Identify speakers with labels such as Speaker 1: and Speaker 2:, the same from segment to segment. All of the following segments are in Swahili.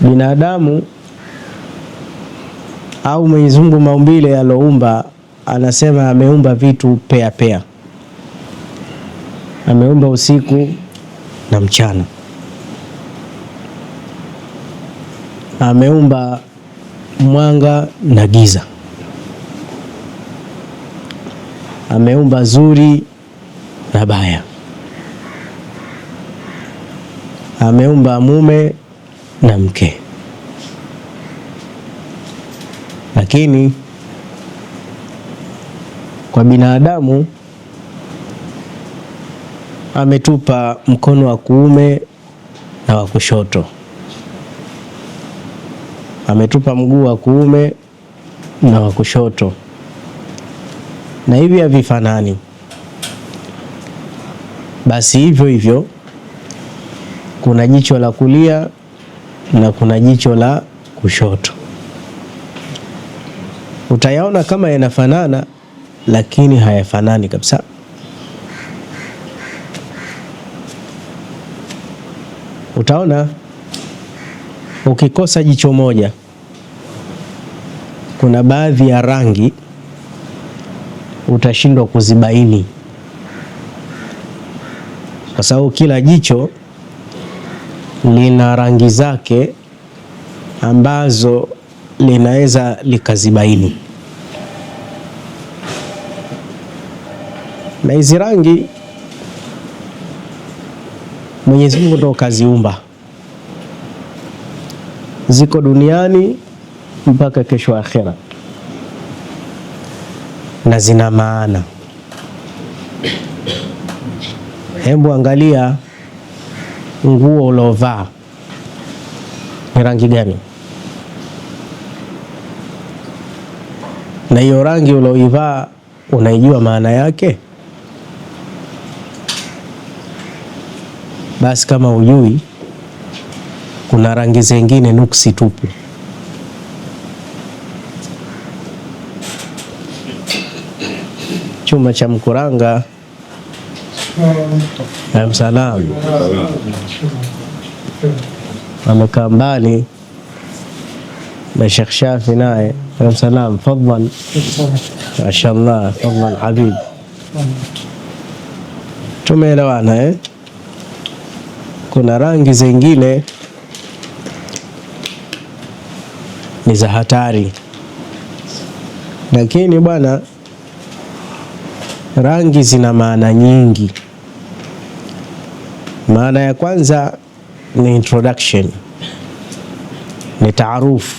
Speaker 1: binadamu au Mwenyezi Mungu maumbile aloumba, anasema ameumba vitu pea. Ameumba usiku na mchana, ameumba mwanga na giza, ameumba zuri na baya, ameumba mume na mke. Lakini kwa binadamu ametupa mkono wa kuume na wa kushoto, ametupa mguu wa kuume na wa kushoto, na hivi havifanani. Basi hivyo kuna jicho la kulia na kuna jicho la kushoto. Utayaona kama yanafanana, lakini hayafanani kabisa. Utaona ukikosa jicho moja, kuna baadhi ya rangi utashindwa kuzibaini, kwa sababu kila jicho lina rangi zake ambazo linaweza likazibaini. Na hizi rangi Mwenyezi Mungu ndo kaziumba, ziko duniani mpaka kesho akhera, na zina maana. Hebu angalia nguo ulovaa ni rangi gani, na hiyo rangi uloivaa unaijua maana yake? Basi kama hujui, kuna rangi zingine nuksi tupu. Chuma cha mkuranga salam amekaa mbali na Sheikh Shafi, naye salam fadlan, mashallah, fadlan habib. Tumeelewana Kuna rangi zingine ni za hatari, lakini bwana, rangi zina maana nyingi. Maana ya kwanza ni introduction, ni taarufu.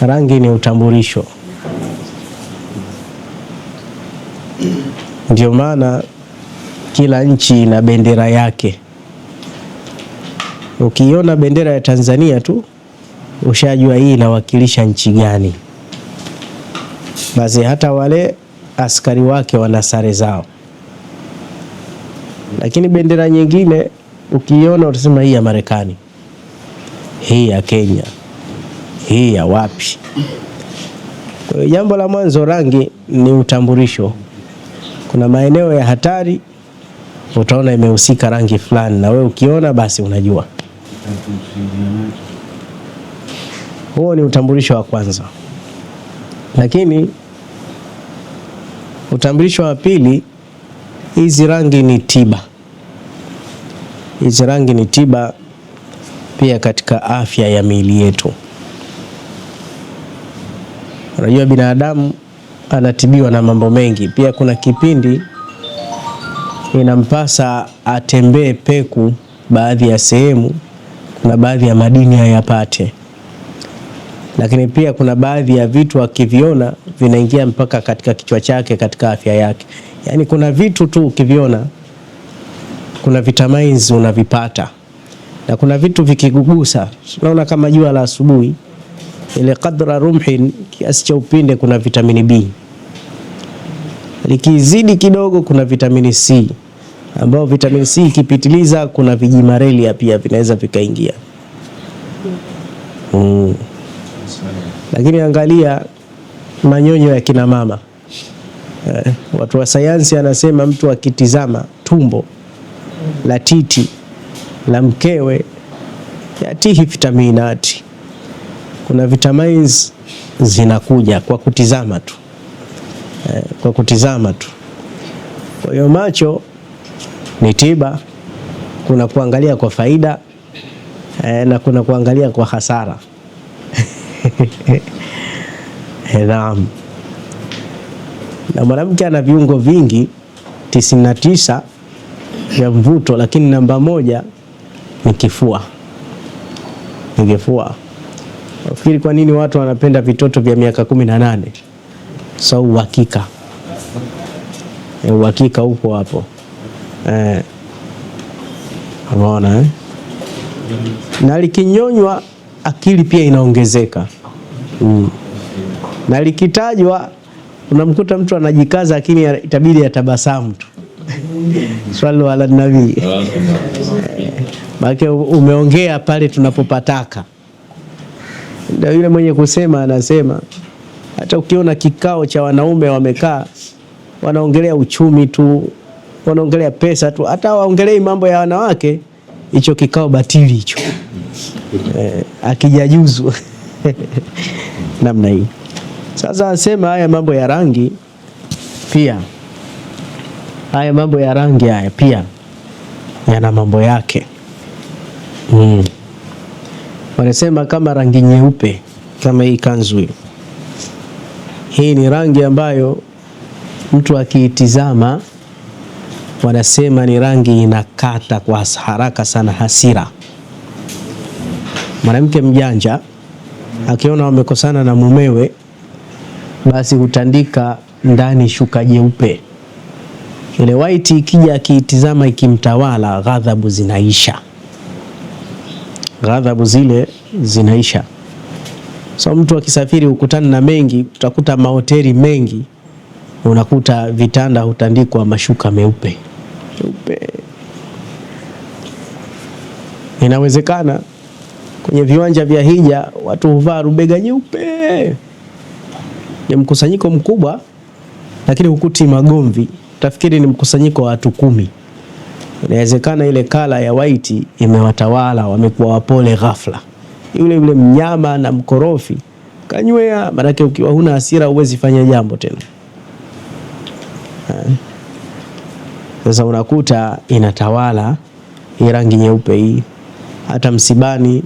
Speaker 1: Rangi ni utambulisho. Ndio maana kila nchi ina bendera yake. Ukiona bendera ya Tanzania tu ushajua hii inawakilisha nchi gani. Basi hata wale askari wake wana sare zao. Lakini bendera nyingine ukiona utasema hii ya Marekani, hii ya Kenya, hii ya wapi. Kwa hiyo jambo la mwanzo, rangi ni utambulisho. Kuna maeneo ya hatari utaona imehusika rangi fulani, na wewe ukiona basi unajua. Huo ni utambulisho wa kwanza. Lakini utambulisho wa pili, hizi rangi ni tiba. Hizi rangi ni tiba pia katika afya ya miili yetu. Unajua binadamu anatibiwa na mambo mengi. Pia kuna kipindi inampasa atembee peku baadhi ya sehemu, kuna baadhi ya madini hayapate. Lakini pia kuna baadhi ya vitu akiviona vinaingia mpaka katika kichwa chake, katika afya yake. Yaani kuna vitu tu ukiviona, kuna vitamins unavipata, na kuna vitu vikikugusa, unaona kama jua la asubuhi, ile qadra rumhin, kiasi cha upinde, kuna vitamini B. Likizidi kidogo kuna vitamini C, ambao vitamini C ikipitiliza kuna vijimarelia pia vinaweza vikaingia. Lakini angalia manyonyo ya kina mama. Watu wa sayansi anasema mtu akitizama tumbo la titi la mkewe yatihi vitaminati, kuna vitamins zinakuja kwa kutizama tu, kwa kutizama tu. Kwa hiyo macho ni tiba, kuna kuangalia kwa faida na kuna kuangalia kwa hasara. Naam. Na mwanamke ana viungo vingi 99 vya mvuto, lakini namba 1 ni kifua. Ni kifua. Nafikiri kwa nini watu wanapenda vitoto vya miaka 18? So uhakika. Uhakika upo hapo. Unaona Na likinyonywa akili pia inaongezeka. Na likitajwa unamkuta mtu anajikaza, lakini itabidi atabasamu tu. Swali ala nabii. Maana umeongea pale tunapopataka. Ndio yule mwenye kusema anasema hata ukiona kikao cha wanaume wamekaa wanaongelea uchumi tu, wanaongelea pesa tu, hata waongelei mambo ya wanawake, hicho kikao batili hicho. Akijajuzu namna hii. Sasa asema haya mambo ya rangi pia, haya mambo ya rangi haya pia yana mambo yake. Wanasema kama rangi nyeupe, kama hii kanzu hii ni rangi ambayo mtu akiitizama wanasema ni rangi inakata kwa haraka sana hasira. Mwanamke mjanja akiona wamekosana na mumewe, basi hutandika ndani shuka jeupe. Ile white ikija akiitizama ikimtawala, ghadhabu zinaisha. Ghadhabu zile zinaisha. So mtu akisafiri ukutana na mengi, utakuta mahoteli mengi unakuta vitanda hutandikwa mashuka meupe. Inawezekana kwenye viwanja vya hija watu huvaa rubega nyeupe. Ni mkusanyiko mkubwa, lakini hukuti magomvi, utafikiri ni mkusanyiko wa watu 10. Inawezekana ile kala ya white imewatawala, wamekuwa wapole ghafla. Yule mnyama na mkorofi kanywea, maana ukiwa huna hasira huwezi fanya jambo tena. Sasa unakuta inatawala hii rangi nyeupe hii. Hata msibani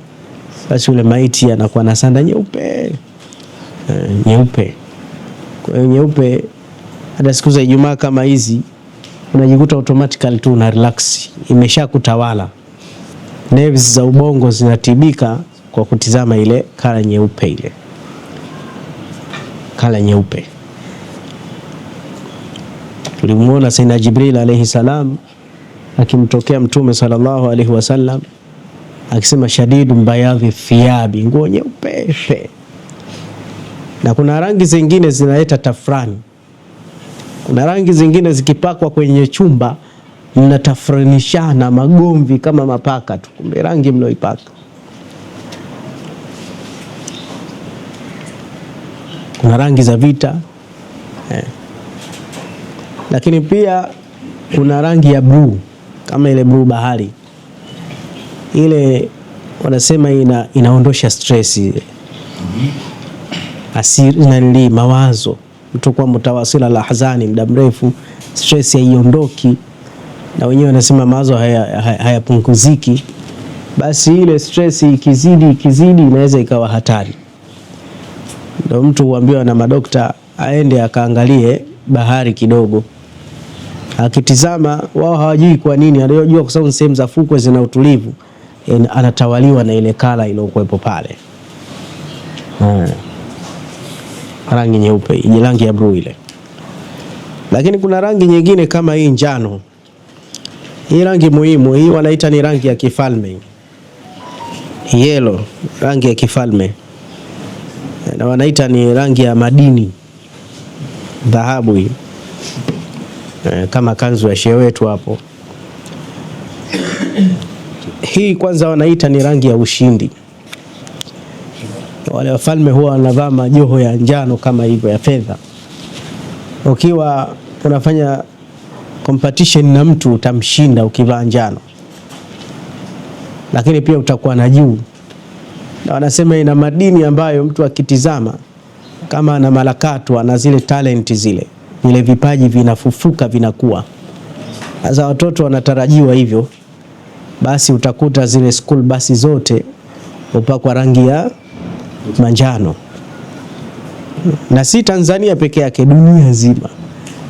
Speaker 1: basi yule maiti anakuwa na sanda nyeupe. Nyeupe. Kwa hiyo nyeupe, hata siku za Ijumaa kama hizi unajikuta automatically tu una relax, imesha kutawala. Nerves za ubongo zinatibika kwa kutizama ile kala nyeupe ile. Kala nyeupe. Tulimuona Sayyidina Jibril alayhi salam akimtokea Mtume sallallahu alayhi wasallam akisema shadidu bayadhi thiyabi, nguo nyeupe. Na kuna rangi zingine zinaleta tafrani. Kuna rangi zingine zikipakwa kwenye chumba mnatafranishana magomvi kama mapaka tu, kumbe rangi mloipaka. Kuna rangi za vita. Lakini pia kuna rangi ya blue, kama ile blue bahari. Ile wanasema inaondosha stress. Asiri mawazo. Mtu kwa mtawasila la hazani muda mrefu, stress haiondoki, na wenyewe wanasema mawazo hayapunguziki. Basi ile stress ikizidi inaweza ikawa hatari. Ndio mtu huambiwa na madokta aende akaangalie bahari kidogo. Akitizama, wao hawajui kwa nini, anajua kwa sababu sehemu za fukwe zina utulivu, anatawaliwa na ile kala iliyokuwepo pale. Rangi nyeupe, ile rangi ya blue ile. Lakini kuna rangi nyingine kama hii njano. Hii rangi muhimu, hii wanaita ni rangi ya kifalme. Yellow, rangi ya kifalme. Na wanaita ni rangi ya madini. Dhahabu hii. Kama kanzu ya shehe wetu hapo. Hii kwanza wanaita ni rangi ya ushindi. Wale wafalme huwa wanavaa majoho ya njano kama hivyo ya fedha. Ukiwa unafanya competition na mtu utamshinda ukivaa njano. lakini pia utakuwa na juu, na wanasema ina madini ambayo mtu akitizama kama ana malakatu, ana zile talenti zile vipaji vinafufuka, vinakuwa. Sasa watoto wanatarajiwa hivyo, basi utakuta zile school basi zote upakwa rangi ya manjano, na si Tanzania peke yake, dunia nzima.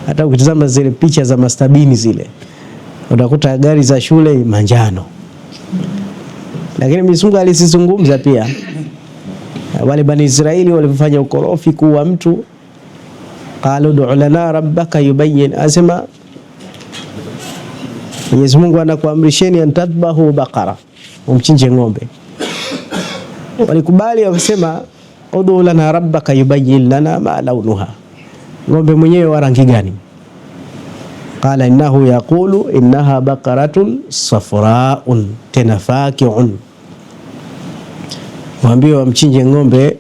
Speaker 1: Hata ukitazama zile picha za mastabini zile, utakuta gari za shule manjano. Lakini Mwenyezi Mungu alisizungumza pia wale Bani Israeli walifanya ukorofi kuwa mtu, qalu du'u lana rabbaka yubayyin, asema Mwenyezi Mungu anakuamrisheni antadbahu baqara, umchinje ng'ombe. Walikubali, wakasema ud'u lana rabbaka yubayyin lana ma launuha, ng'ombe mwenyewe wa rangi gani? Qala innahu yaqulu innaha baqaratun safra'un tena faqi'un, waambie wamchinje ng'ombe,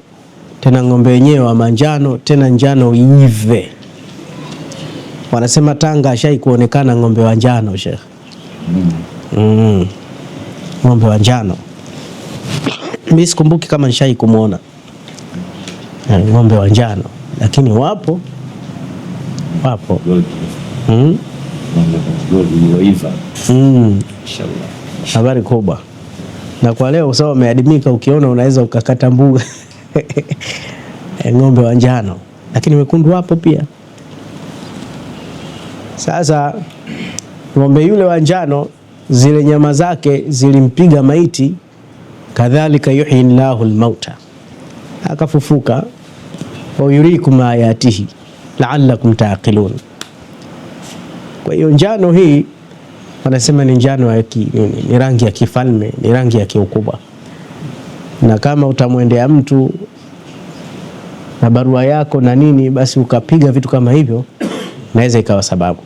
Speaker 1: tena ng'ombe wenyewe wa manjano, tena njano ive. Wanasema Tanga shai kuonekana ng'ombe wa njano, Sheikh. Ng'ombe wa njano mimi sikumbuki kama nishai kumuona ng'ombe wa njano, lakini wapo. Habari kubwa. Na kwa leo sawa umeadimika, ukiona unaweza ukakata mbuga ng'ombe wa njano, lakini wekundu wapo pia. Sasa ng'ombe yule wa njano, zile nyama zake zilimpiga maiti, kadhalika yuhyi Allahu al-mauta, akafufuka, wa yuriikum ayatihi la'allakum ta'qilun. Kwa hiyo njano hii wanasema ni njano ni rangi ya kifalme, ni rangi ya kiukubwa, na kama utamwendea mtu na barua yako na nini, basi ukapiga vitu kama hivyo, naweza ikawa sababu.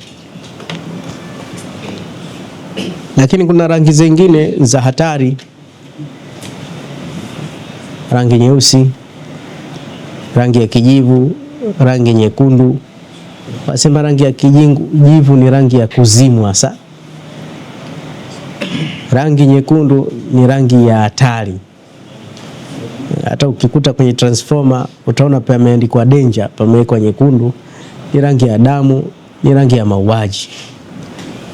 Speaker 1: Lakini kuna rangi zingine za hatari, rangi nyeusi, rangi ya kijivu, rangi nyekundu. Wasema rangi ya kijivu ni rangi ya kuzimu hasa. Rangi nyekundu ni rangi ya hatari. Hata ukikuta kwenye transformer utaona pameandikwa danger, pamewekwa nyekundu, ni rangi ya damu, ni rangi ya mauaji.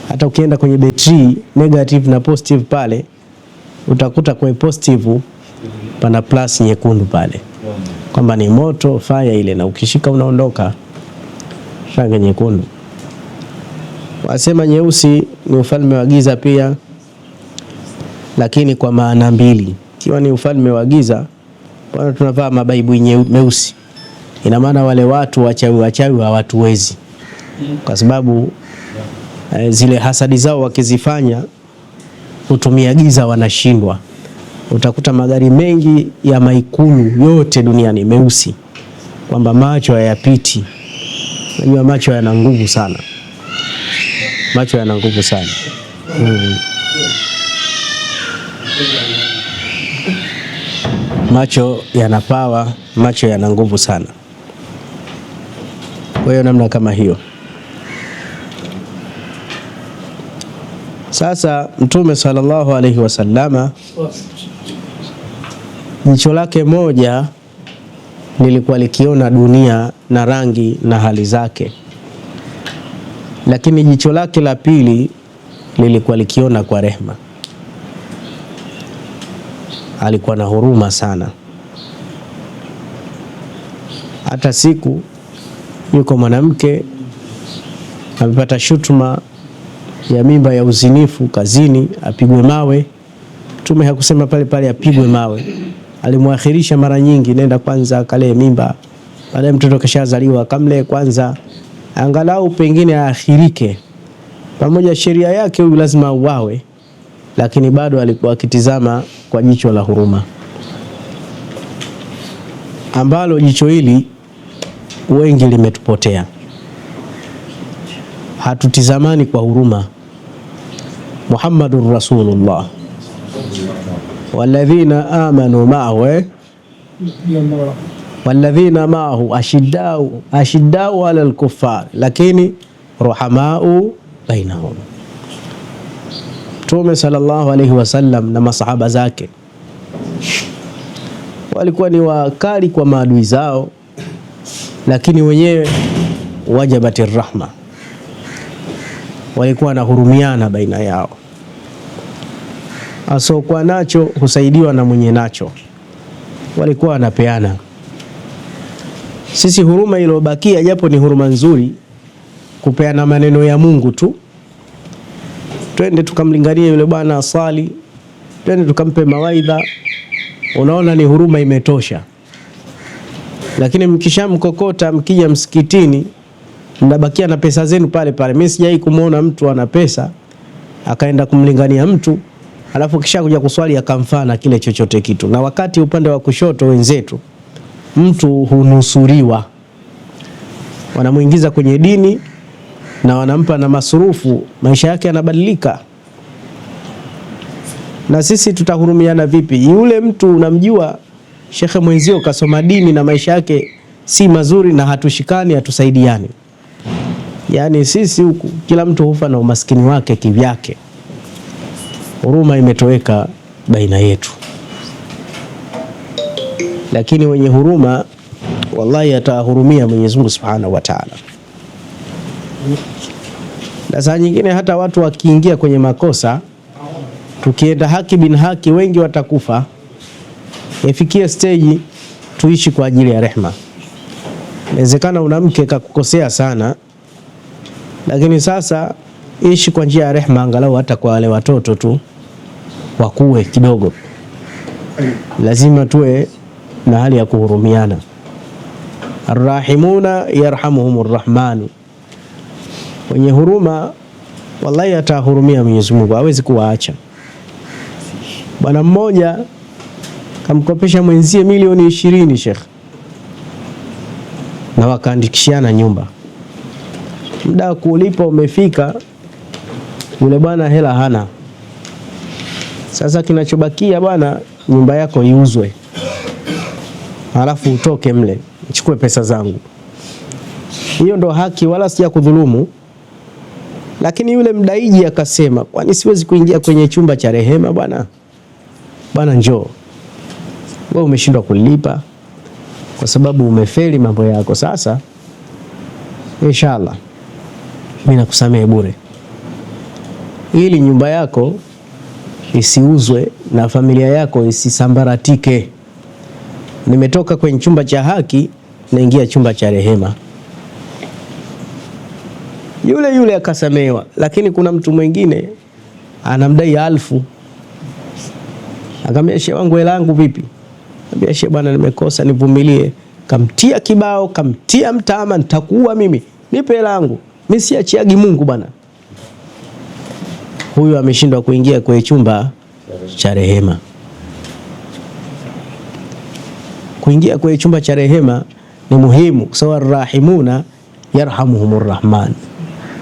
Speaker 1: Hata ukienda kwenye betri negative na positive pale, utakuta kwenye positive pana plus nyekundu pale, kwamba ni moto, fire ile, na ukishika unaondoka, rangi nyekundu. Wasema nyeusi ni ufalme wa giza pia, lakini kwa maana mbili. Ikiwa ni ufalme wa giza, bwana tunavaa mabaibu meusi, ina maana wale watu wachawi hawatuwezi, kwa sababu zile hasadi zao wakizifanya kutumia giza wanashindwa. Utakuta magari mengi ya maikulu yote duniani meusi, kwamba macho hayapiti. Unajua macho yana nguvu sana, macho yana nguvu sana. Macho yana power, macho yana nguvu sana. Kwa hiyo namna kama hiyo. Sasa Mtume sallallahu alaihi wasallama, jicho lake moja lilikuwa likiona dunia na rangi na hali zake, lakini jicho lake la pili lilikuwa likiona kwa rehema. Alikuwa na huruma sana. Hata siku yuko mwanamke amepata shutuma ya mimba ya uzinifu kazini, apigwe mawe. Mtume hakusema pale pale apigwe mawe, alimwakhirisha mara nyingi. Nenda kwanza kalee mimba, baadaye mtoto kashazaliwa, kamlee kwanza, angalau pengine aakhirike. Pamoja sheria yake huyu lazima auawe, lakini bado alikuwa akitizama kwa jicho la huruma, ambalo jicho hili wengi limetupotea. Hatutizamani kwa huruma. Muhammadur Rasulullah walladhina amanu ma'ahu walladhina ma'ahu ashiddau ala al-kuffar lakini ruhamau bainahum. Mtume sallallahu alaihi wasallam na masahaba zake walikuwa ni wakali kwa maadui zao, lakini wenyewe wajabatir rahma, walikuwa na hurumiana baina yao. Asokuwa nacho husaidiwa na mwenye nacho, walikuwa wanapeana. Sisi huruma iliyobakia, japo ni huruma nzuri, kupeana maneno ya Mungu tu. Twende tukamlingania yule bwana asali, twende tukampe mawaidha, unaona ni huruma imetosha. Lakini mkishamkokota mkija msikitini, mnabakia na pesa zenu pale pale. Mimi sijai kumuona mtu ana pesa akaenda kumlingania mtu alafu kisha kuja kuswali akamfana kile chochote kitu. Na wakati upande wa kushoto wenzetu mtu hunusuriwa, wanamuingiza kwenye dini na wanampa na masurufu, maisha yake yanabadilika. Na sisi tutahurumiana vipi? Yule mtu unamjua shekhe mwenzio kasoma dini na maisha yake si mazuri, na hatushikani, hatusaidiani. Yani sisi huku kila mtu hufa na umaskini wake kivyake. Huruma imetoweka baina yetu. Lakini wenye huruma wallahi atahurumia Mwenyezi Mungu Subhanahu wa Ta'ala. Na saa nyingine hata watu wakiingia kwenye makosa, tukienda haki bin haki, wengi watakufa. Ifikie stage tuishi kwa ajili ya rehma. Inawezekana una mke kakukosea sana, lakini sasa ishi kwa njia ya rehma, angalau hata kwa wale watoto tu wakue kidogo. Lazima tuwe na hali ya kuhurumiana. Arrahimuna yarhamuhumur rahmanu, wenye huruma wallahi atahurumia Mwenyezi Mungu, hawezi kuwaacha. Bwana mmoja kamkopesha mwenzie milioni 20 Sheikh, na wakaandikishiana nyumba. Muda kulipa umefika, yule bwana hela hana. Sasa kinachobakia bwana, nyumba yako iuzwe, halafu utoke mle, chukue pesa zangu. Hiyo ndo haki, wala sija kudhulumu. Lakini yule mdaiji akasema, kwani siwezi kuingia kwenye chumba cha rehema bwana? Bwana njoo, wewe umeshindwa kulipa kwa sababu umefeli mambo yako. Sasa inshallah mimi nakusamehe bure, ili nyumba yako isiuzwe na familia yako isisambaratike. Nimetoka kwenye chumba cha haki, naingia chumba cha rehema. Yule akasamehewa. Lakini kuna mtu mwingine anamdai 1000. Akamwambia shehe wangu, hela yangu vipi? Akamwambia shehe bwana, nimekosa, nivumilie. Kamtia kibao, kamtia mtama, nitakuua mimi, nipe hela yangu, mimi siachiagi Mungu bwana. Huyu ameshindwa kuingia kwenye chumba cha rehema. Kuingia kwenye chumba cha rehema ni muhimu, sawa. Rahimuna yarhamuhumur rahman,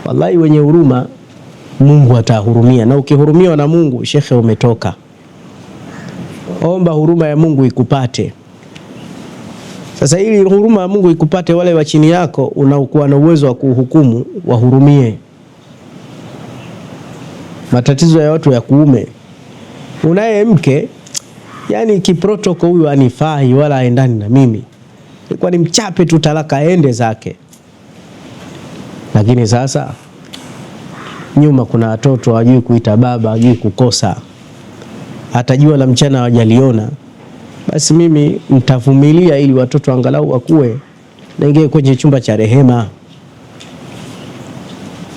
Speaker 1: wallahi wenye huruma Mungu atahurumia. Na ukihurumiwa na Mungu, shekhe, umetoka. Omba huruma ya Mungu ikupate. Sasa ili huruma ya Mungu ikupate, wale wa chini yako unaokuwa na uwezo wa kuhukumu, wahurumie. Matatizo ya watu ya kuume, unaye mke yani kiprotoko, huyu anifai wala aendani na mimi, ilikuwa ni mchape tu talaka aende zake. Lakini sasa nyuma kuna watoto hawajui kuita baba, hawajui kukosa, atajua la mchana hawajaliona. Basi mimi nitavumilia ili watoto angalau wakue, naingie kwenye chumba cha rehema.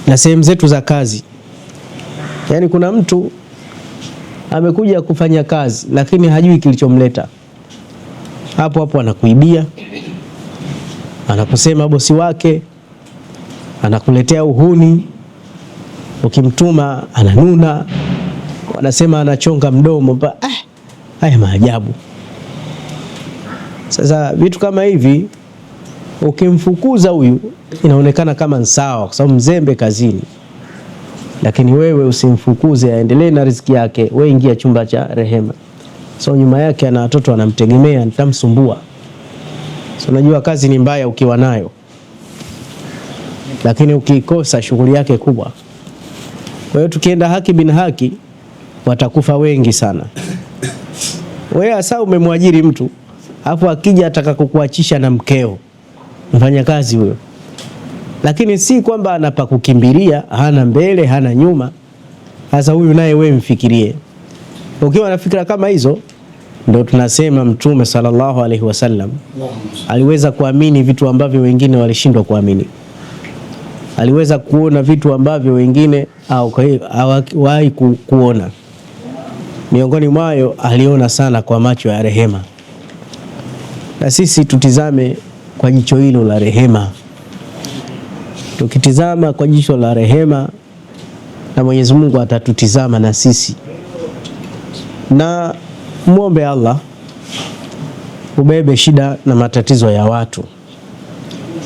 Speaker 1: Na sehemu zetu za kazi, yani kuna mtu amekuja kufanya kazi lakini hajui kilichomleta. Hapo hapo anakuibia, anakusema bosi wake, anakuletea uhuni, ukimtuma ananuna, wanasema anachonga mdomo. Haya maajabu. Sasa vitu kama hivi ukimfukuza huyu inaonekana kama sawa kwa sababu mzembe kazini, lakini wewe usimfukuze, aendelee na riziki yake. Wewe ingia chumba cha rehema. So nyuma yake ana watoto anamtegemea, nitamsumbua. So unajua kazi ni mbaya ukiwa nayo, lakini ukikosa shughuli yake kubwa. Kwa hiyo tukienda haki bin haki, watakufa wengi sana. Wewe hasa umemwajiri mtu, hapo akija ataka kukuachisha na mkeo, mfanya kazi huyo, lakini si kwamba anapakukimbilia, hana mbele hana nyuma. Sasa huyu naye wewe mfikirie. Ukiwa na fikra kama hizo, ndio tunasema Mtume sallallahu alaihi wasallam aliweza kuamini vitu ambavyo wengine walishindwa kuamini. Aliweza kuona vitu ambavyo wengine hawawahi kuona. Miongoni mwayo aliona sana kwa macho ya rehema. Na sisi tutizame kwa jicho hilo la rehema. Tukitizama kwa jicho la rehema, na Mwenyezi Mungu atatutizama na sisi. Na muombe Allah ubebe shida na matatizo ya watu.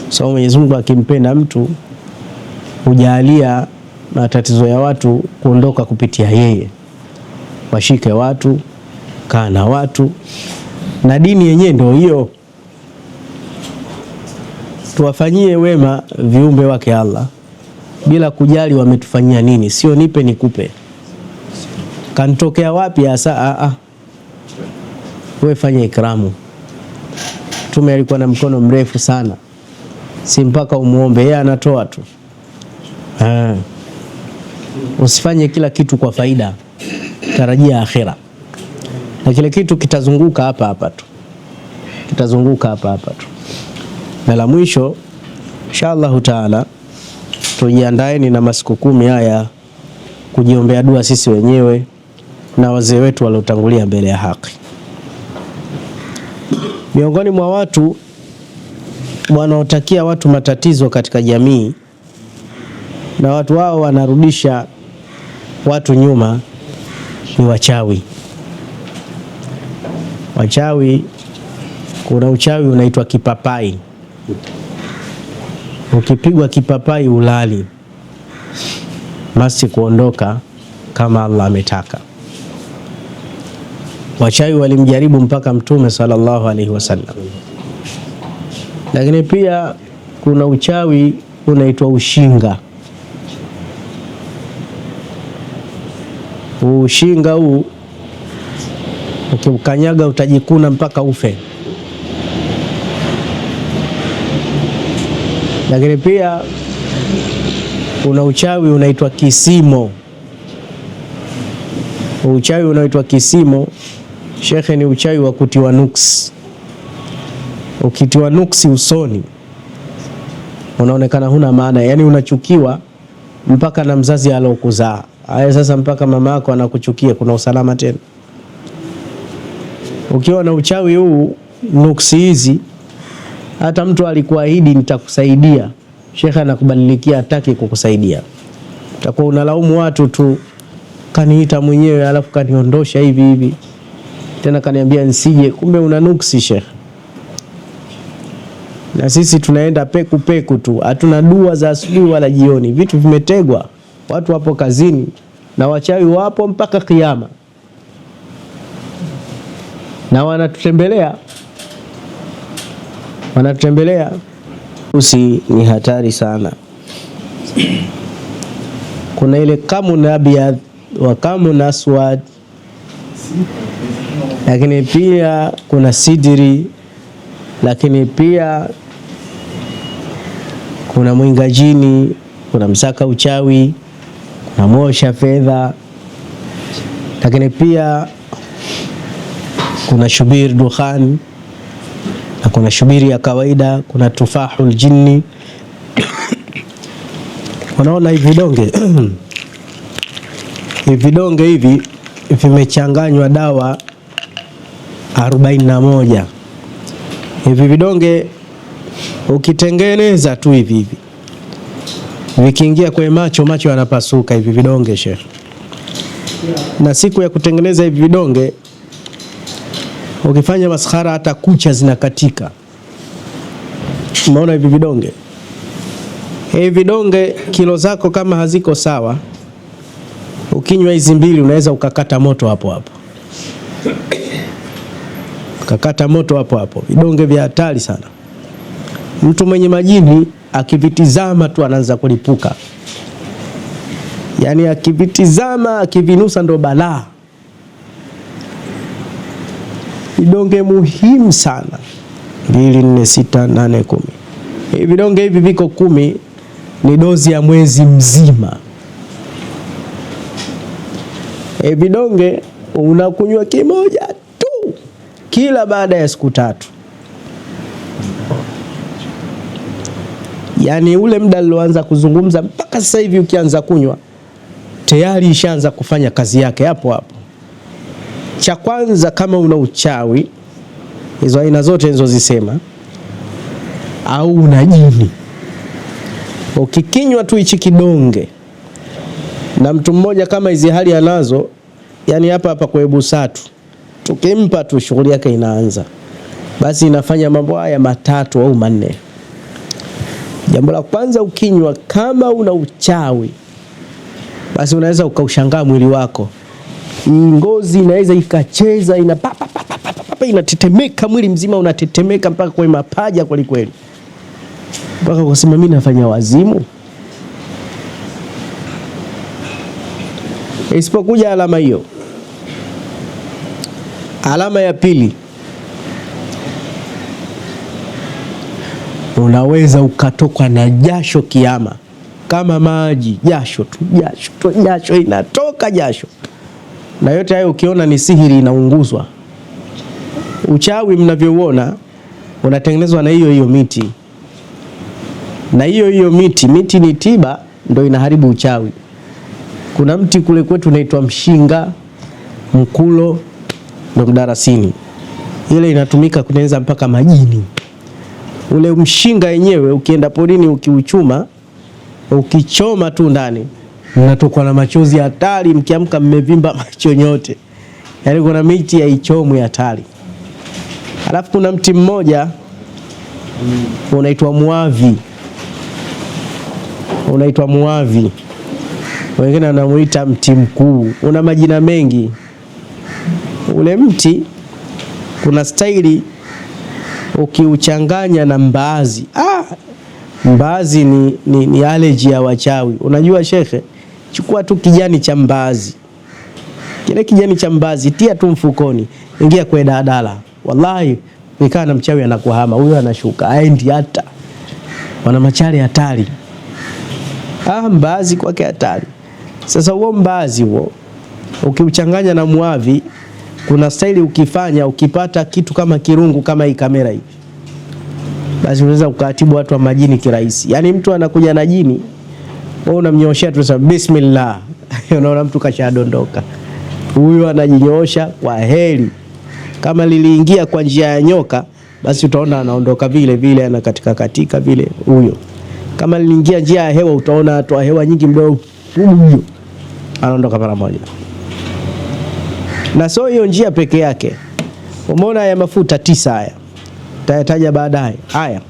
Speaker 1: So Mwenyezi Mungu akimpenda mtu hujalia matatizo ya watu kuondoka kupitia yeye. Washike watu, kaa na watu, na dini yenyewe ndio hiyo. Tuwafanyie wema viumbe wake Allah bila kujali wametufanyia nini. Sio nipe nikupe, kanitokea wapi hasa. Wewe fanya ikramu. Mtume alikuwa na mkono mrefu sana, si mpaka umuombe, yeye anatoa tu. Usifanye kila kitu kwa faida, tarajia akhira, na kile kitu kitazunguka hapa hapa tu, kitazunguka hapa hapa tu. Na la mwisho, inshallah taala, tujiandaeni na masiku 10 haya kujiombea dua sisi wenyewe na wazee wetu waliotangulia mbele ya haki. Miongoni mwa watu wanaotakia watu matatizo katika jamii na watu wao wanarudisha watu nyuma ni wachawi. Wachawi, kuna uchawi unaitwa kipapai. Ukipigwa kipapai ulali, masi kuondoka kama Allah ametaka. Wachawi walimjaribu mpaka Mtume sallallahu alaihi wasallam. Lakini pia kuna uchawi unaitwa ushinga. Ushinga huu ukiukanyaga utajikuna mpaka ufe. Lakini pia kuna uchawi unaitwa kisimo. Uchawi unaitwa kisimo, shekhe, ni uchawi wa kutiwa nuksi. Ukitiwa nuksi usoni unaonekana huna maana, yani unachukiwa mpaka na mzazi aliyokuzaa. Haya sasa mpaka mama yako anakuchukia, kuna usalama tena? Ukiwa na uchawi huu, nuksi hizi, hata mtu alikuahidi nitakusaidia, shekhe anakubadilikia, hataki kukusaidia. Utakuwa unalaumu watu tu, kaniita mwenyewe alafu kaniondosha hivi hivi, tena kaniambia nsije, kumbe una nuksi shekhe. Na sisi tunaenda peku peku tu, hatuna dua za asubuhi wala jioni. Vitu vimetegwa, watu wapo kazini na wachawi wapo mpaka kiyama, na wanatutembelea. Usi ni hatari sana. Kuna ile kamun abyad wa kamun aswad, lakini pia kuna sidiri, lakini pia kuna mwingajini, kuna msaka uchawi, kuna mosha fedha, lakini pia kuna shubir dukhan, na kuna shubiri ya kawaida, kuna tufahul jinni. Unaona hivi vidonge hivi vidonge hivi vimechanganywa dawa 41. Hivi vidonge ukitengeneza tu hivi hivi, vikiingia kwenye macho yanapasuka hivi vidonge sheikh. Na siku ya kutengeneza hivi vidonge, ukifanya maskhara hata kucha zinakatika. Umeona hivi vidonge? Hivi vidonge kilo zako kama haziko sawa, ukinywa hizi 2 unaweza ukakata moto hapo hapo. Ukakata moto hapo hapo. Vidonge vya hatari sana. Mtu mwenye majini akivitizama tu anaanza kulipuka. Yani akivitizama akivinusa ndo balaa. Vidonge muhimu sana. 2, 4, 6, 8, 10. Vidonge hivi viko 10, ni dozi ya mwezi mzima. Vidonge unakunywa kimoja tu kila baada ya siku 3. Yani ule muda niloanza kuzungumza mpaka sasa hivi ukianza kunywa tayari ishaanza kufanya kazi yake hapo hapo. Cha kwanza, kama una uchawi, hizo aina zote nilizozisema, au una jini, ukikinywa tu hichi kidonge, na mtu mmoja kama hizi hali anazo, yani hapa kwa Hebu Satu, tukimpa tu shughuli yake inaanza, basi inafanya mambo haya 3 au 4. Jambo la kwanza, ukinywa kama una uchawi, basi unaweza ukaushangaa mwili wako, ngozi inaweza ikacheza, inatetemeka, mwili mzima unatetemeka mpaka kwa mapaja kweli kweli, mpaka kusema mimi nafanya wazimu. Isipokuja alama hiyo. Alama ya pili, unaweza ukatoka na jasho kiama, kama maji, jasho tu, jasho inatoka jasho. Na yote hayo ukiona ni sihiri inaunguzwa. Uchawi mnavyouona unatengenezwa na hiyo miti. Na hiyo miti ni tiba, ndio inaharibu uchawi. Kuna mti kule kwetu unaitwa mshinga, mkulo, ndo mdarasini. Ile inatumika kutengeneza mpaka majini. Ule mshinga yenyewe ukienda porini ukiuchuma, ukichoma tu ndani, mnatokwa na machozi hatari, mkiamka mmevimba macho nyote. Yaani kuna miti ya ichomwe hatari. Alafu kuna mti mmoja unaitwa muavi. Unaitwa muavi. Wengine wanamuita mti mkuu. Una majina mengi. Ule mti kuna staili ukiuchanganya na mbaazi. Mbaazi ni allergy ya wachawi. Unajua shekhe, chukua tu kijani cha mbaazi. Kile kijani cha mbaazi tia tu mfukoni, ingia kwa daladala. Wallahi nikaa na mchawi anakuhama, huyo anashuka, aendi hata. Wana machari hatari. Mbaazi kwake hatari. Sasa huo mbaazi huo ukiuchanganya na muavi, kuna staili ukifanya, ukipata kitu kama kirungu kama hii kamera hivi, basi unaweza ukatibu watu wa majini kirahisi. Yani mtu anakuja na jini, wewe unamnyoshia tu sasa bismillah, unaona mtu kashadondoka. Huyo anajinyoosha kwa heri. Kama liliingia kwa njia ya nyoka, basi utaona anaondoka vile vile, anakatika vile huyo. Kama liliingia njia ya hewa, utaona atoa hewa nyingi mdogo, huyo anaondoka mara moja. Na sio hiyo njia peke yake. Umeona haya mafuta 9 haya, tayataja baadaye. Haya,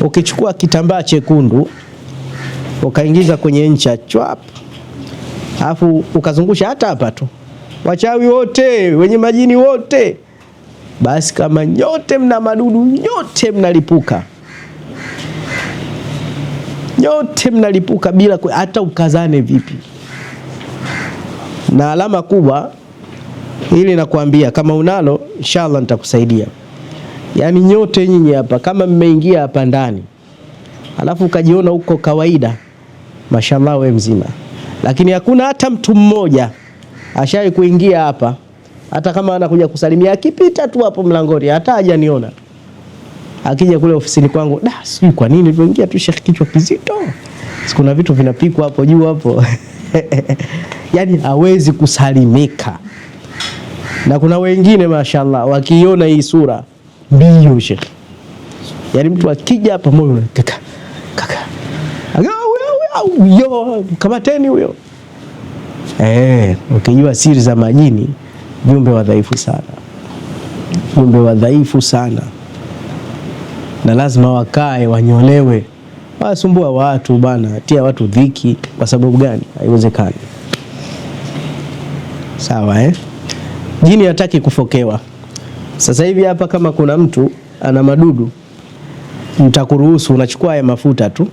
Speaker 1: ukichukua kitambaa chekundu ukaingiza kwenye ncha chwap, alafu ukazungusha hata hapa tu, wachawi wote, wenye majini wote, basi kama nyote mna madudu, nyote mnalipuka. Nyote mnalipuka bila hata ukazane vipi. Na alama kubwa ili nakwambia, kama unalo inshallah nitakusaidia. Yani nyote nyinyi hapa kama mmeingia hapa ndani, alafu ukajiona huko kawaida, mashallah wewe mzima. Lakini hakuna hata mtu mmoja ashai kuingia hapa, hata kama anakuja kusalimia, akipita tu hapo mlangoni, hata hajaniona. Akija kule ofisini kwangu, sijui kwa nini nilipoingia tu Sheikh kichwa kizito. Kuna vitu vinapikwa hapo juu hapo. Yani hawezi kusalimika. Na kuna wengine mashallah wakiona hii sura mbio Sheikh. Yani mtu akija hapa moyo kaka. Yo, kamateni huyo. Ukijua siri za majini, viumbe wadhaifu sana. Viumbe wadhaifu sana. Na lazima wakae wanyolewe. Wasumbua watu bana, tia watu dhiki. Kwa sababu gani? Haiwezekani. Sawa Jini hataki kufokewa. Sasa hivi hapa kama kuna mtu ana madudu, nitakuruhusu unachukua haya mafuta tu.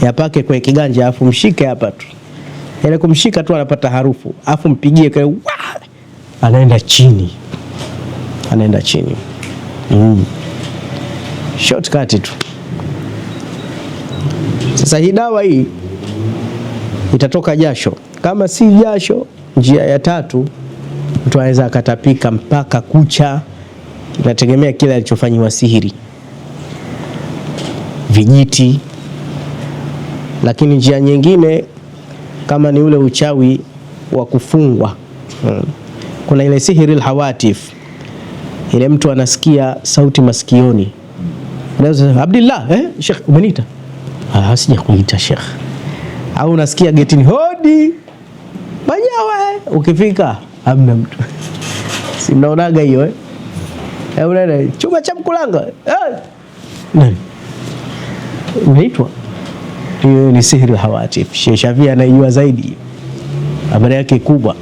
Speaker 1: yapake kwenye kiganja, afu mshike hapa tu, ile kumshika tu anapata harufu, afu mpigie kwa anaenda chini, anaenda chini. Shortcut tu. Sasa hii dawa hii itatoka jasho. Kama si jasho, njia ya tatu, mtu anaweza akatapika mpaka kucha, inategemea kile alichofanywa sihiri, vijiti. Lakini njia nyingine kama ni ule uchawi wa kufungwa, kuna ile sihiri al-hawatif, ile mtu anasikia sauti masikioni. Unaweza Abdullah, Sheikh umeniita? Sija kuita Sheikh. Au unasikia getini, hodi Manyawe, ukifika hamna mtu. Si mnaonaga hiyo unaenda chuma cha mkulanga, nani unaitwa? Hiyo ni sihiri hawatif. Sheikh Shafii anaijua zaidi, habari yake kubwa,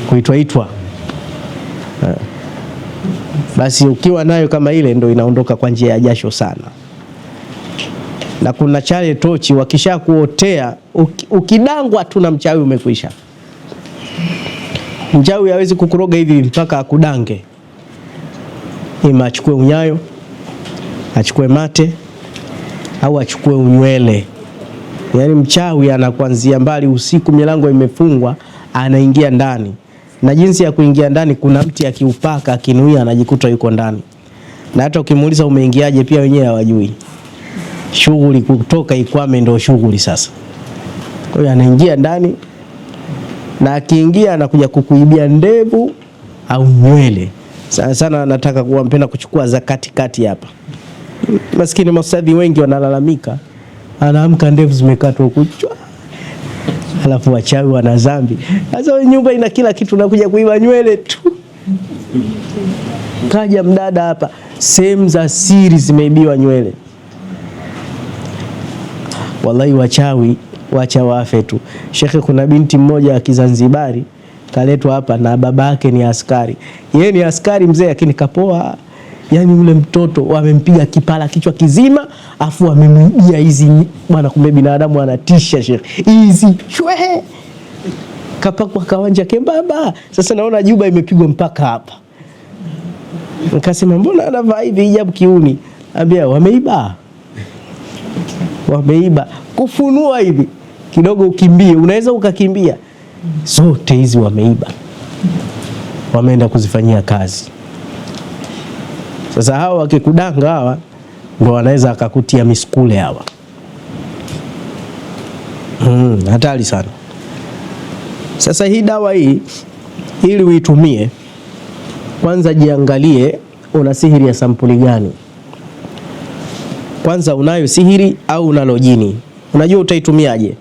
Speaker 1: kuitwa. Basi ukiwa nayo kama ile, ndo inaondoka kwa njia ya jasho sana. Na kuna chale tochi, wakisha kuotea ukidangwa tu na mchawi umekwisha. Mchawi hawezi kukuroga hivi mpaka akudange. Ima achukue unyayo, achukue mate, au achukue unywele. Yaani mchawi anakuanzia mbali, usiku milango imefungwa, anaingia ndani. Na jinsi ya kuingia ndani, kuna mti akiupaka, akinuia, anajikuta yuko ndani. Na hata ukimuuliza umeingiaje, pia wenyewe hawajui. Shughuli kutoka ikwame ndio shughuli sasa. Kwa hiyo anaingia ndani, na akiingia anakuja kukuibia ndevu au nywele. Sana sana anataka kuwampenda kuchukua za katikati hapa. Maskini masadhi wengi wanalalamika, anaamka ndevu zimekatwa huku, alafu wachawi wana dhambi. Sasa nyumba ina kila kitu, nakuja kuiba nywele tu. Kaja mdada hapa, sehemu za siri zimeibiwa nywele. Wallahi wachawi wacha wafe tu. Shekhe, kuna binti mmoja wa Kizanzibari kaletwa hapa na babake ni askari. Yeye ni askari mzee, lakini kapoa. Yani yule mtoto wamempiga kipala kichwa kizima, afu wamemwibia hizi bwana. Kumbe binadamu anatisha shekhe, hizi shwe kapakwa kawanja kembaba. Sasa naona juba imepigwa mpaka hapa. Nikasema mbona anavaa hivi hijabu kiuni? Ambia wameiba. Kufunua hivi kidogo ukimbie, unaweza ukakimbia. Zote hizi wameiba, wameenda kuzifanyia kazi. Sasa hawa wakikudanga hawa ndo wanaweza akakutia miskule hawa. Hatari sana. Sasa hii dawa hii, ili uitumie, kwanza jiangalie una sihiri ya sampuli gani. Kwanza unayo sihiri au unalo jini. Unajua utaitumiaje?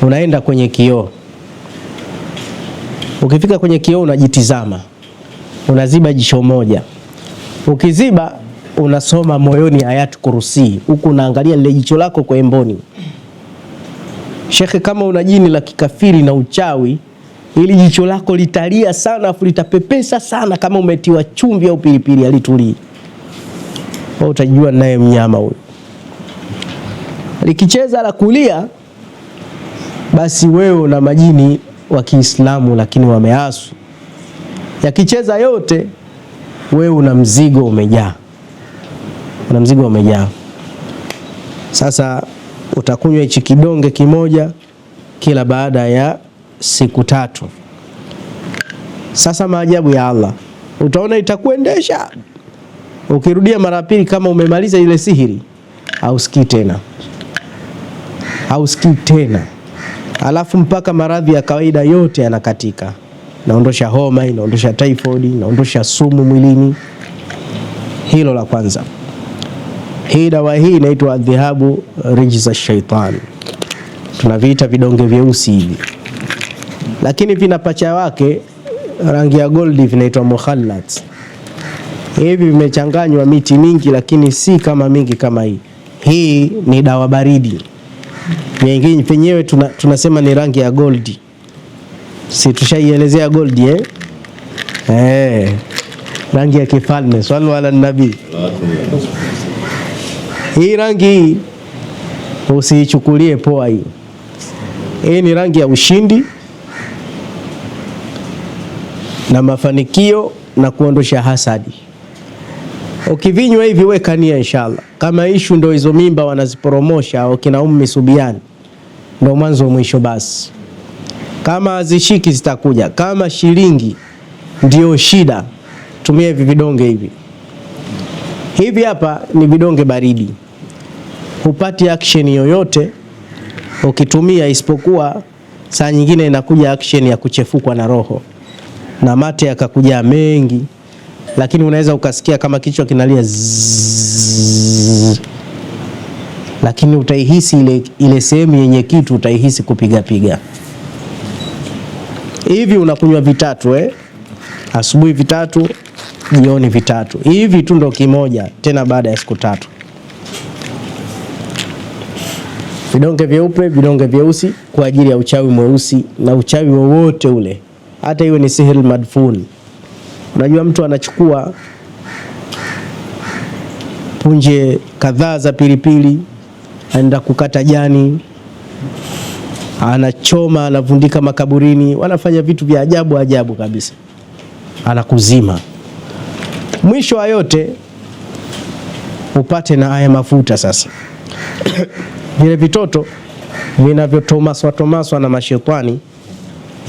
Speaker 1: Unaenda kwenye kioo. Ukifika kwenye kioo unajitizama. Unaziba jicho moja. Ukiziba unasoma moyoni Ayat Kursi. Huku unaangalia lile jicho lako kwa emboni. Shekhe, kama una jini la kikafiri na uchawi, ili jicho lako litalia sana, afu litapepesa sana kama umetiwa chumvi au pilipili, alitulii. Wewe utajua naye mnyama huyo. Likicheza la kulia, basi wewe una majini wa Kiislamu lakini wameasu. Yakicheza yote, wewe una mzigo umejaa. Sasa utakunywa hichi kidonge kimoja kila baada ya siku 3. Sasa maajabu ya Allah, utaona itakuendesha. Ukirudia mara pili, kama umemaliza ile sihiri, hausikii tena. Alafu mpaka maradhi ya kawaida yote yanakatika. Inaondosha homa, inaondosha typhoid, inaondosha sumu mwilini. Hilo la kwanza. Hii dawa hii inaitwa adhihabu rijza shaitan. Tunaviita vidonge vyeusi hivi, lakini vina pacha wake rangi ya goldi, vinaitwa mukhallat. Hivi vimechanganywa miti mingi, lakini si kama mingi kama hii. Hii ni dawa baridi. Nyingine penyewe tunasema ni rangi ya goldi. Si tushaielezea goldi rangi ya kifalme. Swalla ala nabii. Hii rangi hii usiichukulie poa hii. Hii ni rangi ya ushindi na mafanikio na kuondosha hasadi. Ukivinywa hivi weka nia inshallah. Kama ishu ndo hizo mimba wanaziporomosha au kina Ummi Subiani, ndo mwanzo mwisho basi. Kama azishiki zitakuja. Kama shilingi ndio shida, tumia hivi vidonge hivi. Hivi hapa ni vidonge baridi. Hupati action yoyote ukitumia, isipokuwa saa nyingine inakuja action ya kuchefukwa na roho na mate yakakuja mengi, lakini unaweza ukasikia kama kichwa kinalia zzz, lakini utaihisi ile sehemu yenye kitu utaihisi kupiga piga. Hivi unakunywa vitatu asubuhi vitatu, jioni vitatu. Hivi tu ndo kimoja, tena baada ya siku 3. Vidonge vyeupe, vidonge vyeusi kwa ajili ya uchawi mweusi na uchawi wowote ule. Hata iwe ni sihiri madfun. Unajua mtu anachukua punje kadhaa za pilipili, anaenda kukata jani, anachoma, anavundika makaburini, wanafanya vitu vya ajabu ajabu kabisa, anakuzima. Mwisho wa yote upate na haya mafuta sasa. Vile vitoto vinavyotomaswa na mashetani,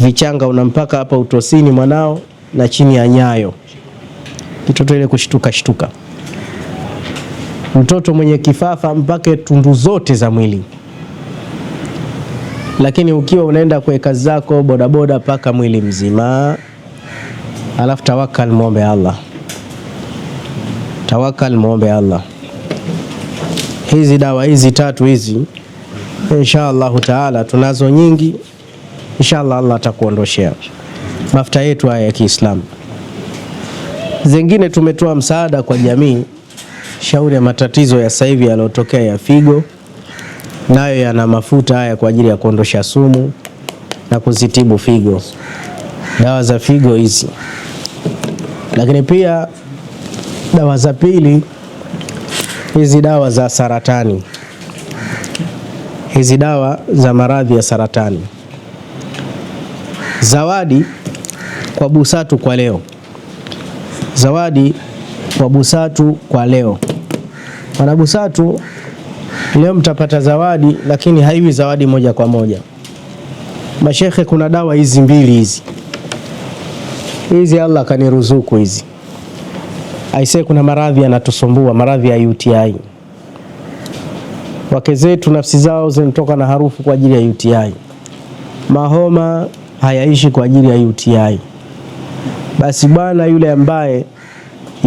Speaker 1: vichanga unampaka hapa utosini mwanao na chini ya nyayo. Mtoto ile kushtuka. Mtoto mwenye kifafa mpake tundu zote za mwili. Lakini ukiwa unaenda kwa kazi zako bodaboda, paka mwili mzima. Alafu tawakkal, muombe Allah. Tawakkal, muombe Allah. Hizi dawa hizi 3 hizi inshallah taala tunazo nyingi. Inshallah Allah atakuondoshea. Mafuta yetu haya ya Kiislamu. Zingine tumetoa msaada kwa jamii. Shauri ya matatizo ya sasa hivi yaliyotokea ya figo, nayo yana mafuta haya kwa ajili ya kuondosha sumu na kuzitibu figo. Dawa za figo hizi. Lakini pia dawa za pili, hizi dawa za saratani. Hizi dawa za maradhi ya saratani. Zawadi kwa Busatu kwa leo. Zawadi kwa Busatu kwa leo. Wana Busatu, leo mtapata zawadi, lakini haiwi zawadi moja kwa moja. Mashekhe, kuna dawa hizi 2 hizi. Hizi Allah kaniruzuku hizi. Aisee, kuna maradhi yanatusumbua, maradhi ya UTI. Wake zetu nafsi zao zinatoka na harufu kwa ajili ya UTI. Mahoma hayaishi kwa ajili ya UTI. Basi bwana, yule ambaye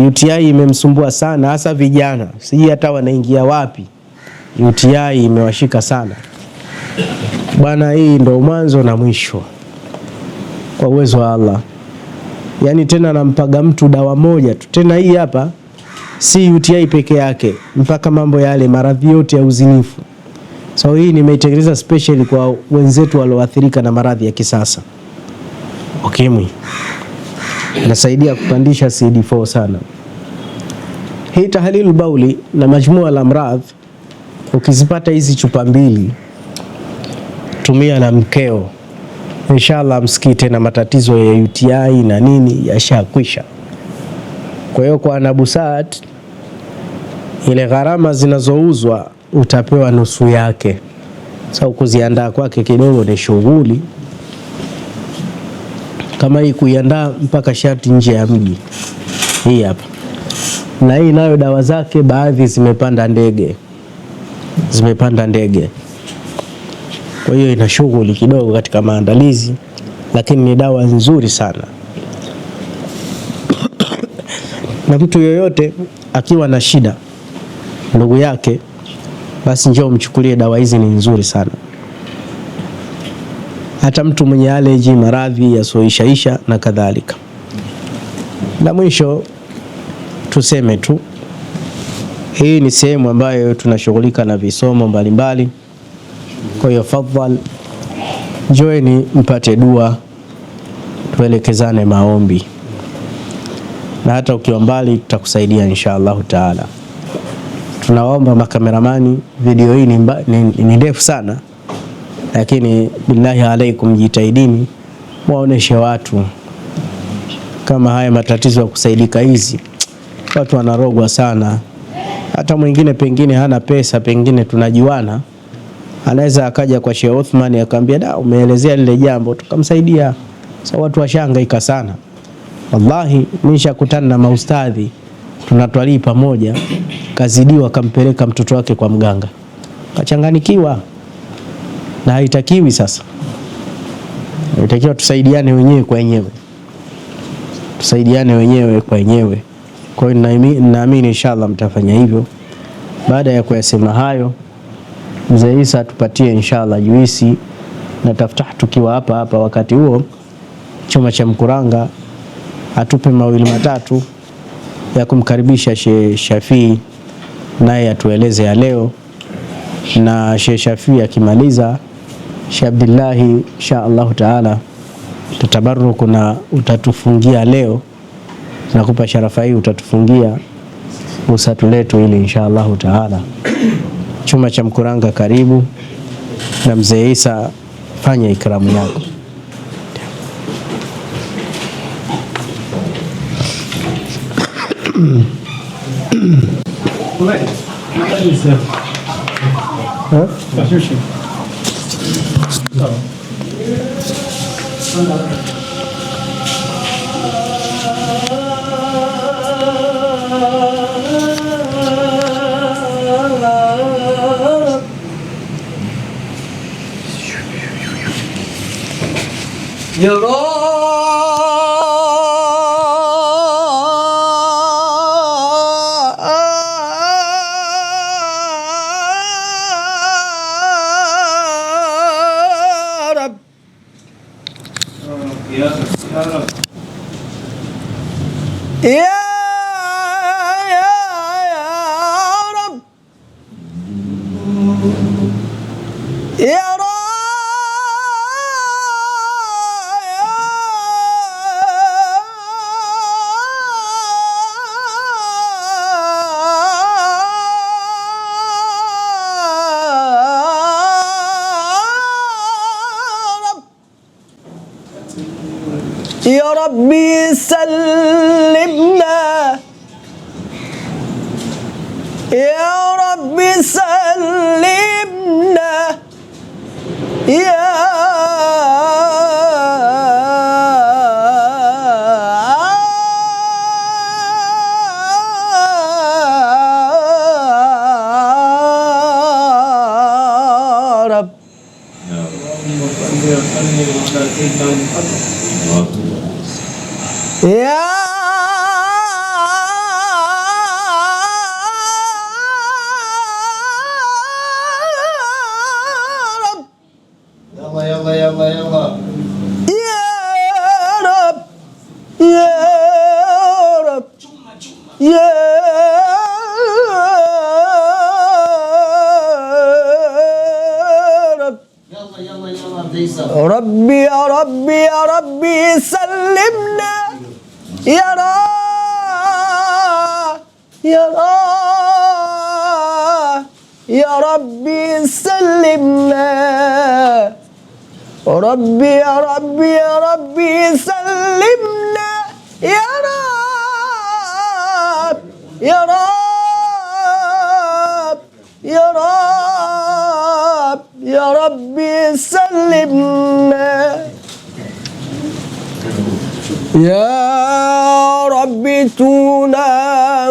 Speaker 1: UTI imemsumbua sana, hasa vijana, siji hata wanaingia wapi, UTI imewashika sana bwana, hii ndo mwanzo na mwisho kwa uwezo wa Allah. Yani tena nampaga mtu dawa moja tu. Tena hii hapa si UTI peke yake, mpaka mambo yale maradhi yote ya uzinifu. So hii nimeitengeneza special kwa wenzetu walioathirika na maradhi ya kisasa. Ukimwi inasaidia kupandisha CD4 sana. Hii tahlil bauli na majmua la amradh, ukizipata hizi chupa 2, tumia na mkeo, inshallah msikii tena matatizo ya UTI na nini yashakwisha. Kwa hiyo kwa Nabusat, ile gharama zinazouzwa utapewa nusu yake. Sasa kuziandaa kwake kidogo ni shughuli. Kama hii kuiandaa mpaka sharti nje ya mji. Hii hapa. Na hii nayo dawa zake baadhi zimepanda ndege. Kwa hiyo ina shughuli kidogo katika maandalizi, lakini ni dawa nzuri sana. Na mtu yoyote akiwa na shida ndugu yake, basi njoo mchukulie dawa hizi, ni nzuri sana. Hata mtu mwenye allergy, maradhi yasioishaisha na kadhalika. Na mwisho tuseme tu, hii ni sehemu ambayo tunashughulika na visomo mbalimbali. Kwa hiyo fadhal, joeni mpate dua, tuelekezane maombi, na hata ukiwa mbali tutakusaidia inshallah taala. Tunaomba makameramani, video hii ni ndefu sana, lakini billahi alaikum jitahidini waoneshe watu kama haya matatizo ya kusaidika hizi. Watu wanarogwa sana. Hata mwingine pengine hana pesa, pengine tunajuana, anaweza akaja kwa Sheikh Uthman akamwambia da, umeelezea lile jambo, tukamsaidia. Sasa watu washangaika sana. Wallahi nishakutana na maustadhi tunatwali pamoja, kazidiwa kampeleka mtoto wake kwa mganga, kachanganikiwa, na haitakiwi. Sasa haitakiwa, tusaidiane wenyewe kwa wenyewe, tusaidiane wenyewe kwa wenyewe. Kwa hiyo naamini inshallah mtafanya hivyo. Baada ya kuyasema hayo, Mzee Isa tupatie inshallah juisi na taftah tukiwa hapa hapa. Wakati huo chuma cha Mkuranga atupe mawili matatu ya kumkaribisha Sheikh Shafii, naye atueleze ya leo, na Sheikh Shafii akimaliza, Sheikh Abdullah insha Allah taala tutabaruku na utatufungia leo. Nakupa sharafa hii, utatufungia usatu letu ili insha Allah taala. Chuma cha Mkuranga karibu, na Mzee Isa fanya ikramu yako.
Speaker 2: يا ربي سلمنا، يا ربي سلمنا، يا رب. يا رب،
Speaker 3: يلا يلا يلا
Speaker 2: يا رب، يا رب، يا رب.
Speaker 3: يلا يلا يلا فيصل.
Speaker 2: ربي يا ربي يا ربي سلمنا، يا رب، يا رب، يا ربي سلمنا، ربي يا ربي يا ربي سلمنا، يا رب، يا رب، يا رب، يا ربي سلمنا. يا ربي tunakuomba،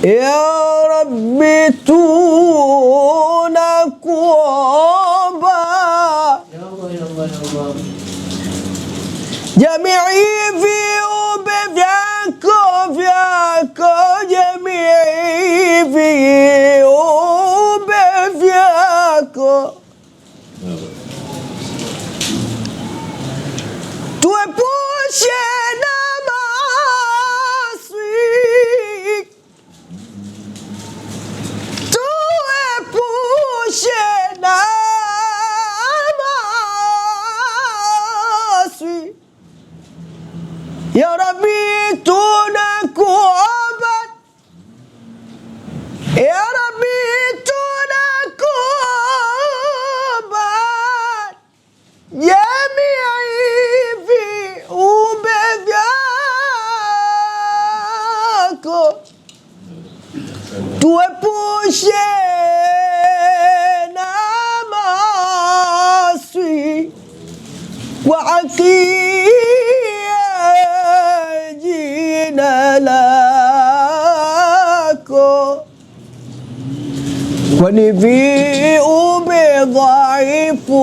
Speaker 2: يا ربي tunakuomba، jamii viumbe vyako vyako, jamii viumbe vyako, tuepushe na maasi, tuepushe na maasi, tuepushe na maasi kwa haki ya jina lako, kwani viumbe dhaifu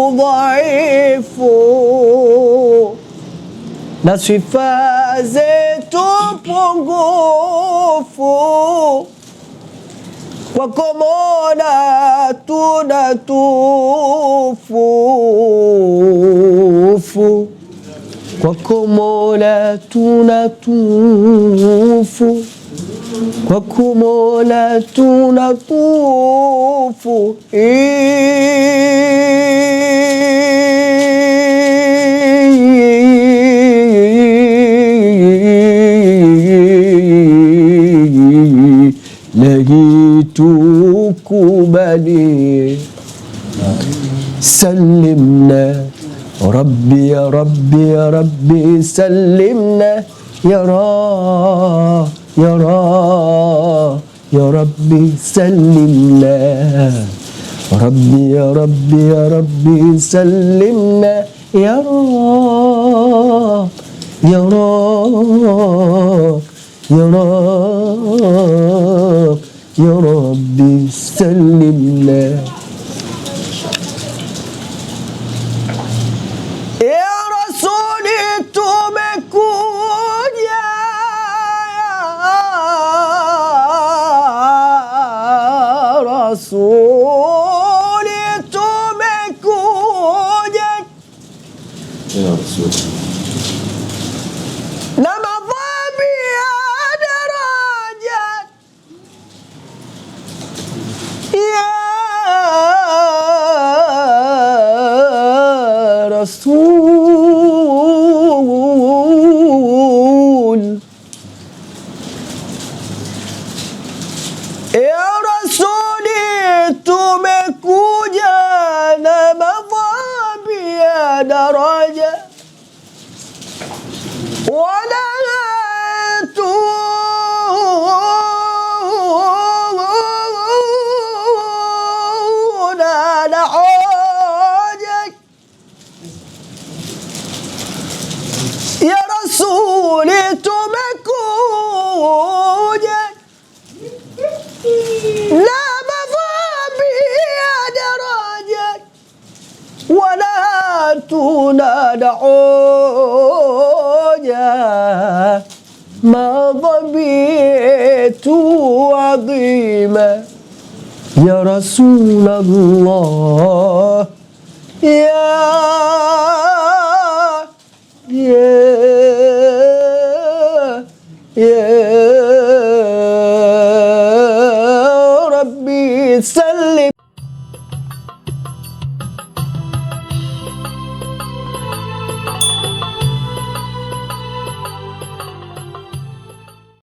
Speaker 2: na sifa zetu pungufu, kwako Mola tunatufu, kwako Mola tunatufu, kwako Mola tunatufu. Lahi tukubali sallimna Rabbi ya Rabbi ya Rabbi sallimna ya Rabbi sallimna Rabbi ya Rabbi ya Rabbi sallimna ya Rabbi sallimna. Ya Rasuli tumekuja, ya Rasuli tumekuja na madhambi ya daraja, ya Rasul, ya Rasuli tumekuja na madhambi ya daraja, wala tuna hoja. Ya Rasuli tumekuja na madhambi ya daraja, wala tuna hoja, madhambi yetu adhima. Ya Rasulallah, ya Rabbi sallim.